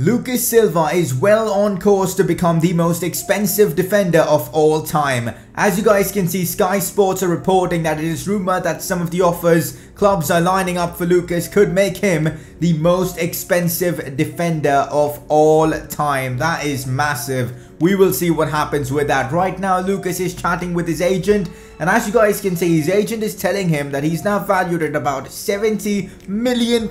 Lucas Silva is well on course to become the most expensive defender of all time. As you guys can see, Sky Sports are reporting that it is rumored that some of the offers clubs are lining up for Lucas could make him the most expensive defender of all time. That is massive. We will see what happens with that. Right now, Lucas is chatting with his agent, and as you guys can see, his agent is telling him that he's now valued at about £70 million.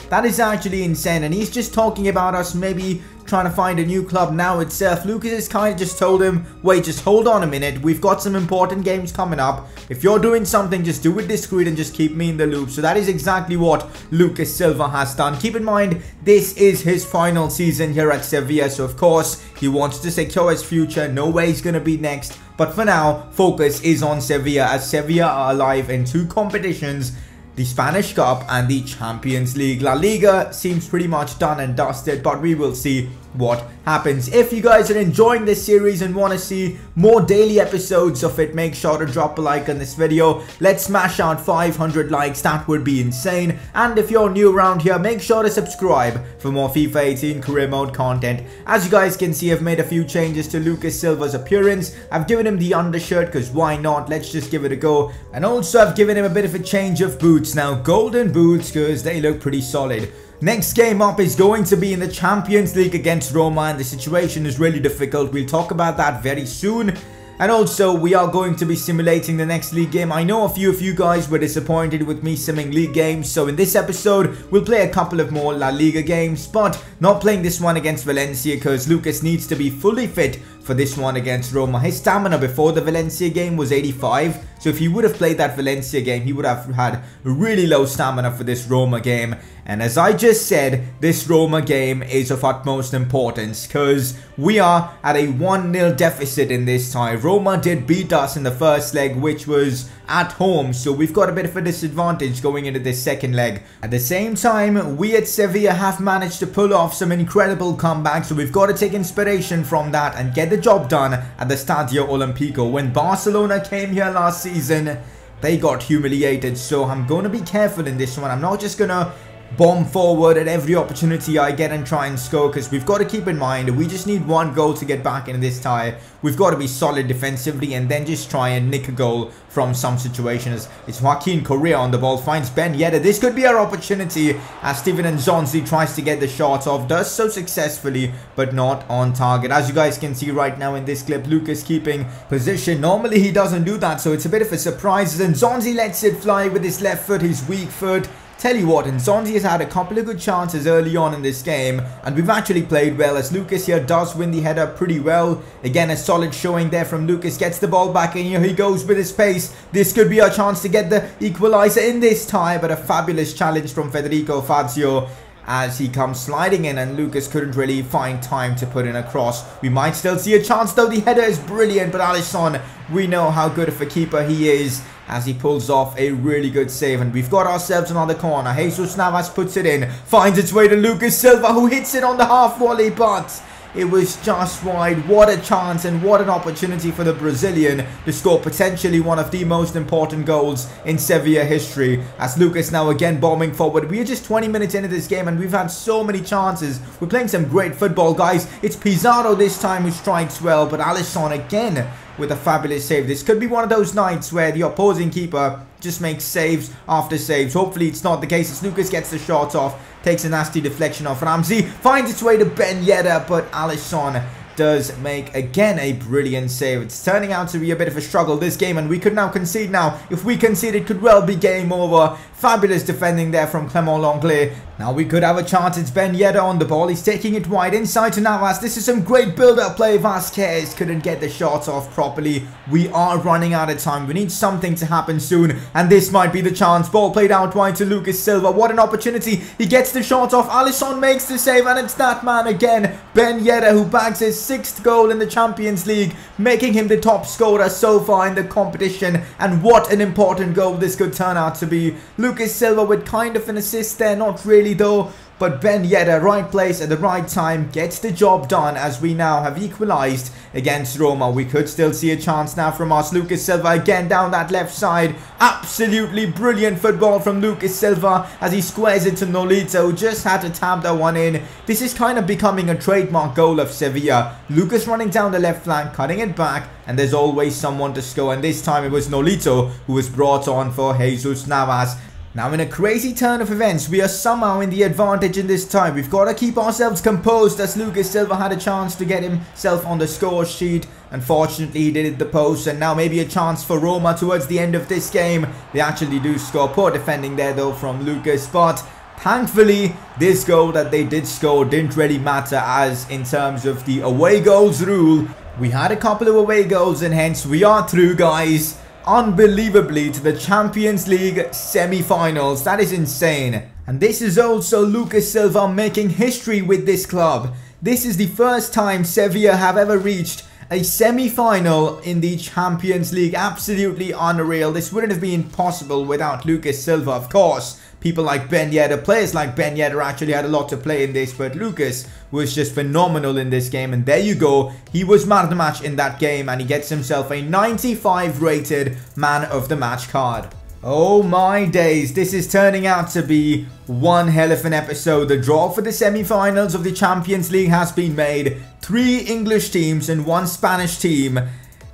That is actually insane, and he's just talking about us maybe trying to find a new club now itself. Lucas has kind of just told him, wait, just hold on a minute. We've got some important games coming up. If you're doing something, just do it discreet and just keep me in the loop. So that is exactly what Lucas Silva has done. Keep in mind, this is his final season here at Sevilla. So of course, he wants to secure his future. No way he's going to be next. But for now, focus is on Sevilla, as Sevilla are alive in two competitions: the Spanish Cup and the Champions League. La Liga seems pretty much done and dusted, but we will see what happens. If you guys are enjoying this series and want to see more daily episodes of it, make sure to drop a like on this video. Let's smash out 500 likes. That would be insane. And if you're new around here, make sure to subscribe for more FIFA 18 career mode content. As you guys can see, I've made a few changes to Lucas Silva's appearance. I've given him the undershirt because why not? Let's just give it a go. And also I've given him a bit of a change of boots. Now golden boots because they look pretty solid. Next game up is going to be in the Champions League against Roma, and the situation is really difficult. We'll talk about that very soon. And also, we are going to be simulating the next league game. I know a few of you guys were disappointed with me simming league games, so in this episode, we'll play a couple of more La Liga games, but not playing this one against Valencia because Lucas needs to be fully fit for this one against Roma. His stamina before the Valencia game was 85, so if he would have played that Valencia game, he would have had really low stamina for this Roma game. And as I just said, this Roma game is of utmost importance because we are at a 1-0 deficit in this tie. Roma did beat us in the first leg, which was at home, so we've got a bit of a disadvantage going into this second leg. At the same time, we at Sevilla have managed to pull off some incredible comebacks, so we've got to take inspiration from that and get the job done at the Stadio Olimpico. When Barcelona came here last season, they got humiliated, so I'm going to be careful in this one. I'm not just going to bomb forward at every opportunity I get and try and score, because we've got to keep in mind we just need one goal to get back into this tie. We've got to be solid defensively and then just try and nick a goal from some situations. It's Joaquin Correa on the ball, finds Ben Yedder. This could be our opportunity as Steven Nzonzi tries to get the shot off, does so successfully but not on target. As you guys can see right now in this clip, Lucas keeping position. Normally he doesn't do that, so it's a bit of a surprise. Nzonzi lets it fly with his left foot, his weak foot. Tell you what, Nzonzi has had a couple of good chances early on in this game, and we've actually played well, as Lucas here does win the header pretty well. Again, a solid showing there from Lucas, gets the ball back, and here he goes with his pace. This could be our chance to get the equaliser in this tie, but a fabulous challenge from Federico Fazio as he comes sliding in, and Lucas couldn't really find time to put in a cross. We might still see a chance though. The header is brilliant, but Alisson, we know how good of a keeper he is, as he pulls off a really good save, and we've got ourselves another corner. Jesus Navas puts it in, finds its way to Lucas Silva, who hits it on the half volley, but it was just wide. What a chance and what an opportunity for the Brazilian to score potentially one of the most important goals in Sevilla history, as Lucas now again bombing forward. We are just 20 minutes into this game and we've had so many chances. We're playing some great football, guys. It's Pizarro this time who strikes well, but Alisson again with a fabulous save. This could be one of those nights where the opposing keeper just makes saves after saves. Hopefully it's not the case, as Lucas gets the shot off, takes a nasty deflection off Ramsey, finds its way to Ben Yedder, but Alisson does make again a brilliant save. It's turning out to be a bit of a struggle this game, and we could now concede now. If we concede, it could well be game over. Fabulous defending there from Clement Lenglet. Now we could have a chance. It's Ben Yedder on the ball. He's taking it wide inside to Navas. This is some great build-up play. Vasquez couldn't get the shot off properly. We are running out of time. We need something to happen soon, and this might be the chance. Ball played out wide to Lucas Silva. What an opportunity. He gets the shot off. Alisson makes the save, and it's that man again, Ben Yedder, who bags his 6th goal in the Champions League, making him the top scorer so far in the competition. And what an important goal this could turn out to be. Lucas Silva with kind of an assist there, not really though. but Ben Yedder, right place at the right time, gets the job done as we now have equalised against Roma. We could still see a chance now from us. Lucas Silva again down that left side. Absolutely brilliant football from Lucas Silva as he squares it to Nolito, who just had to tap that one in. This is kind of becoming a trademark goal of Sevilla. Lucas running down the left flank, cutting it back, and there's always someone to score, and this time it was Nolito who was brought on for Jesus Navas. Now, in a crazy turn of events, we are somehow in the advantage in this time. We've got to keep ourselves composed as Lucas Silva had a chance to get himself on the score sheet. Unfortunately, he did it the post, and now maybe a chance for Roma towards the end of this game. They actually do score. Poor defending there though from Lucas, but thankfully, this goal that they did score didn't really matter, as in terms of the away goals rule, we had a couple of away goals and hence we are through, guys, unbelievably, to the Champions League semi-finals. That is insane. And this is also Lucas Silva making history with this club. This is the first time Sevilla have ever reached a semi-final in the Champions League. Absolutely unreal. This wouldn't have been possible without Lucas Silva, of course. People like Ben Yedder, players like Ben Yedder actually had a lot to play in this, but Lucas was just phenomenal in this game. And there you go, he was man of the match in that game, and he gets himself a 95 rated man of the match card. Oh my days, this is turning out to be one hell of an episode. The draw for the semi-finals of the Champions League has been made. 3 English teams and 1 Spanish team.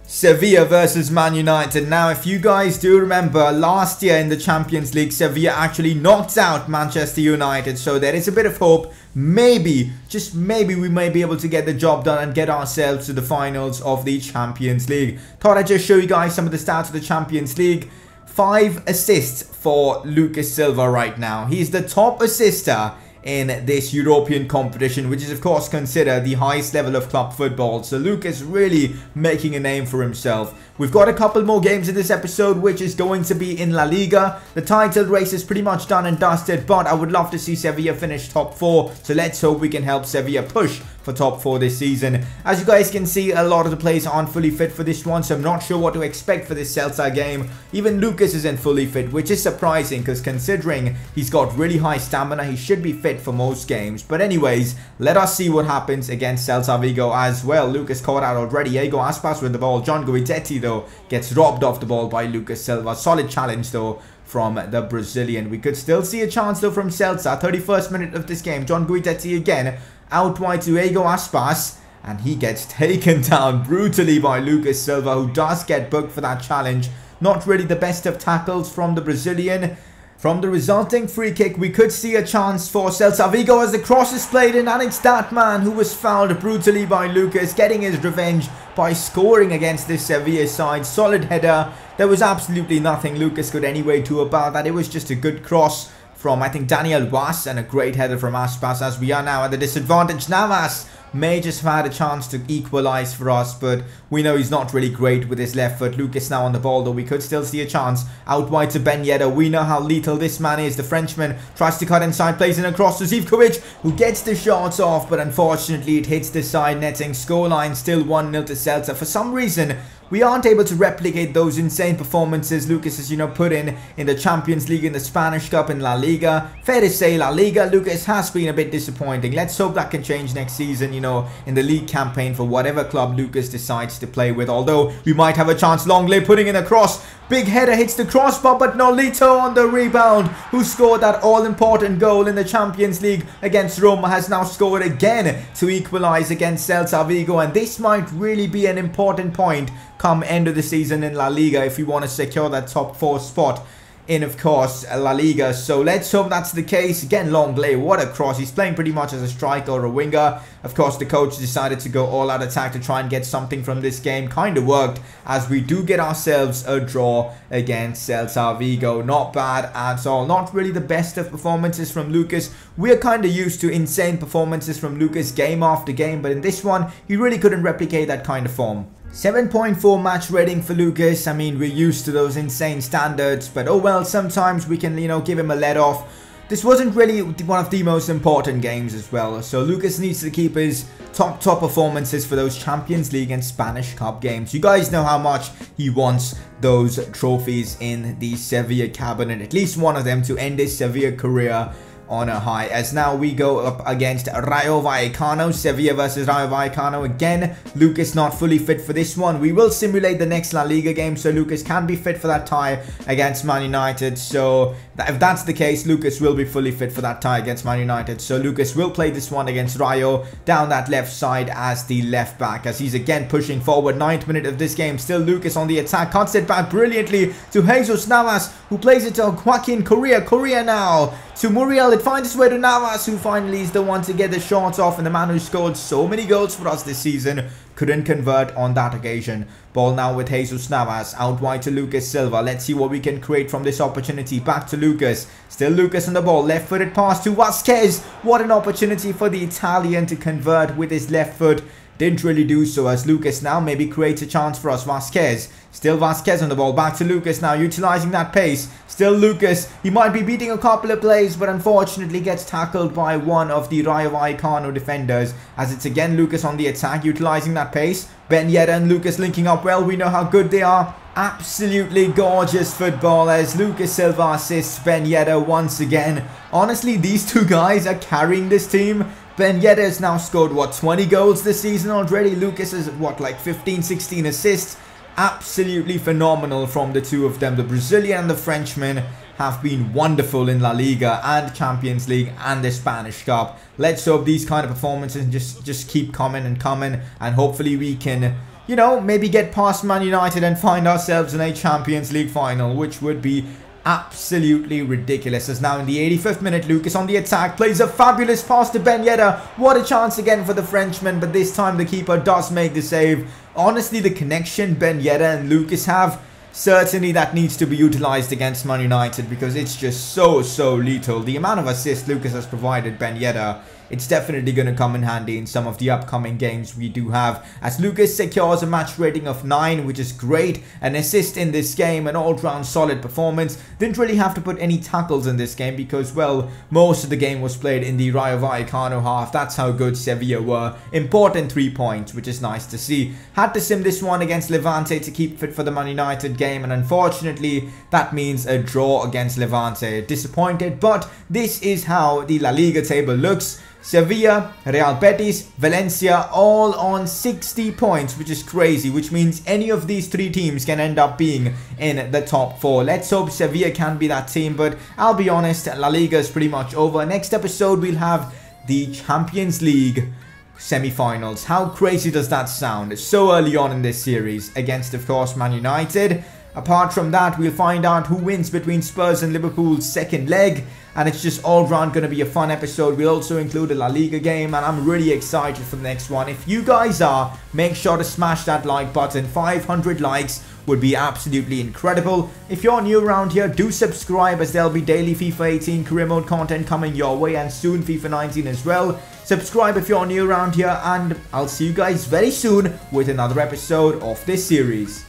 Sevilla versus Man United. Now, if you guys do remember, last year in the Champions League, Sevilla actually knocked out Manchester United. So there is a bit of hope. Maybe, just maybe, we may be able to get the job done and get ourselves to the finals of the Champions League. Thought I'd just show you guys some of the stats of the Champions League. 5 assists for Lucas Silva right now. He's the top assister in this European competition, which is of course considered the highest level of club football. So Lucas really making a name for himself. We've got a couple more games in this episode, which is going to be in La Liga. The title race is pretty much done and dusted, but I would love to see Sevilla finish top 4. So let's hope we can help Sevilla push for top 4 this season. As you guys can see, a lot of the players aren't fully fit for this one, so I'm not sure what to expect for this Celta game. Even Lucas isn't fully fit, which is surprising, because considering he's got really high stamina, he should be fit for most games. But anyways, let us see what happens against Celta Vigo as well. Lucas caught out already. Diego Aspas with the ball. John Guidetti though gets robbed off the ball by Lucas Silva. Solid challenge though from the Brazilian. We could still see a chance though from Celta. 31st minute of this game. John Guidetti again out wide to Diego Aspas, and he gets taken down brutally by Lucas Silva, who does get booked for that challenge. Not really the best of tackles from the Brazilian. From the resulting free kick, we could see a chance for Celta Vigo as the cross is played in, and it's that man who was fouled brutally by Lucas, getting his revenge by scoring against this Sevilla side. Solid header. There was absolutely nothing Lucas could anyway do about that. It was just a good cross from, I think, Daniel Was, and a great header from Aspas, as we are now at the disadvantage. Navas may just have had a chance to equalise for us, but we know he's not really great with his left foot. Lucas now on the ball, though we could still see a chance. Out wide to Ben Yedder. We know how lethal this man is. The Frenchman tries to cut inside, plays in across to Zivkovic, who gets the shots off, but unfortunately it hits the side netting. Scoreline still 1-0 to Celta. For some reason, we aren't able to replicate those insane performances Lucas has, put in the Champions League, in the Spanish Cup, in La Liga. Fair to say, La Liga, Lucas has been a bit disappointing. Let's hope that can change next season, in the league campaign for whatever club Lucas decides to play with. Although, we might have a chance. Longley putting in a cross. Big header hits the crossbar, but Nolito on the rebound, who scored that all-important goal in the Champions League against Roma, has now scored again to equalise against Celta Vigo. And this might really be an important point come end of the season in La Liga if we want to secure that top 4 spot in, of course, La Liga. So let's hope that's the case. Again, Longley, what a cross. He's playing pretty much as a striker or a winger. Of course, the coach decided to go all-out attack to try and get something from this game. Kind of worked, as we do get ourselves a draw against Celta Vigo. Not bad at all. Not really the best of performances from Lucas. We're kind of used to insane performances from Lucas game after game, but in this one, he really couldn't replicate that kind of form. 7.4 match rating for Lucas. I mean, we're used to those insane standards, but oh well, sometimes we can, give him a let off. This wasn't really one of the most important games as well, so Lucas needs to keep his top performances for those Champions League and Spanish Cup games. You guys know how much he wants those trophies in the Sevilla cabinet, at least one of them to end his Sevilla career. on a high, as now we go up against Rayo Vallecano. Sevilla versus Rayo Vallecano again. Lucas not fully fit for this one. We will simulate the next La Liga game, so Lucas can be fit for that tie against Man United. So if that's the case, Lucas will be fully fit for that tie against Man United. So Lucas will play this one against Rayo down that left side as the left back, as he's again pushing forward. 9th minute of this game, still Lucas on the attack, cuts it back brilliantly to Jesus Navas, who plays it to Joaquin Correa. Correa now to Muriel. It finds its way to Navas, who finally is the one to get the shots off, and the man who scored so many goals for us this season couldn't convert on that occasion. Ball now with Jesus Navas, out wide to Lucas Silva. Let's see what we can create from this opportunity. Back to Lucas, still Lucas on the ball, left footed pass to Vasquez. What an opportunity for the Italian to convert with his left foot. Didn't really do so, as Lucas now maybe creates a chance for us. Vasquez, still Vasquez on the ball, back to Lucas now, utilizing that pace. Still Lucas, he might be beating a couple of plays, but unfortunately gets tackled by one of the Rayo Vallecano defenders, as it's again Lucas on the attack, utilizing that pace. Ben Yedder and Lucas linking up well. We know how good they are. Absolutely gorgeous football, as Lucas Silva assists Ben Yedder once again. Honestly, these two guys are carrying this team. Ben Yedder has now scored, what, 20 goals this season already? Lucas has, what, like 15, 16 assists? Absolutely phenomenal from the two of them. The Brazilian and the Frenchman have been wonderful in La Liga and Champions League and the Spanish Cup. Let's hope these kind of performances just keep coming, and hopefully we can, you know, maybe get past Man United and find ourselves in a Champions League final, which would be absolutely ridiculous. As now in the 85th minute, Lucas on the attack, plays a fabulous pass to Ben Yedder. What a chance again for the Frenchman, but this time the keeper does make the save. Honestly, the connection Ben Yedder and Lucas have, certainly that needs to be utilized against Man United, because it's just so lethal. The amount of assists Lucas has provided Ben Yedder, it's definitely going to come in handy in some of the upcoming games we do have, as Lucas secures a match rating of 9, which is great. An assist in this game, an all-round solid performance. Didn't really have to put any tackles in this game because, well, most of the game was played in the Rayo Vallecano half. That's how good Sevilla were. Important 3 points, which is nice to see. Had to sim this one against Levante to keep fit for the Man United game, and unfortunately that means a draw against Levante. Disappointed, but this is how the La Liga table looks. Sevilla, Real Betis, Valencia all on 60 points, which is crazy, which means any of these 3 teams can end up being in the top 4. Let's hope Sevilla can be that team, but I'll be honest, La Liga is pretty much over. Next episode we'll have the Champions League semi-finals. How crazy does that sound? So early on in this series against, of course, Man United. Apart from that, we'll find out who wins between Spurs and Liverpool's second leg, and it's just all round going to be a fun episode. We'll also include a La Liga game, and I'm really excited for the next one. If you guys are, make sure to smash that like button. 500 likes would be absolutely incredible. If you're new around here, do subscribe, as there'll be daily FIFA 18 career mode content coming your way, and soon FIFA 19 as well. Subscribe if you're new around here, and I'll see you guys very soon with another episode of this series.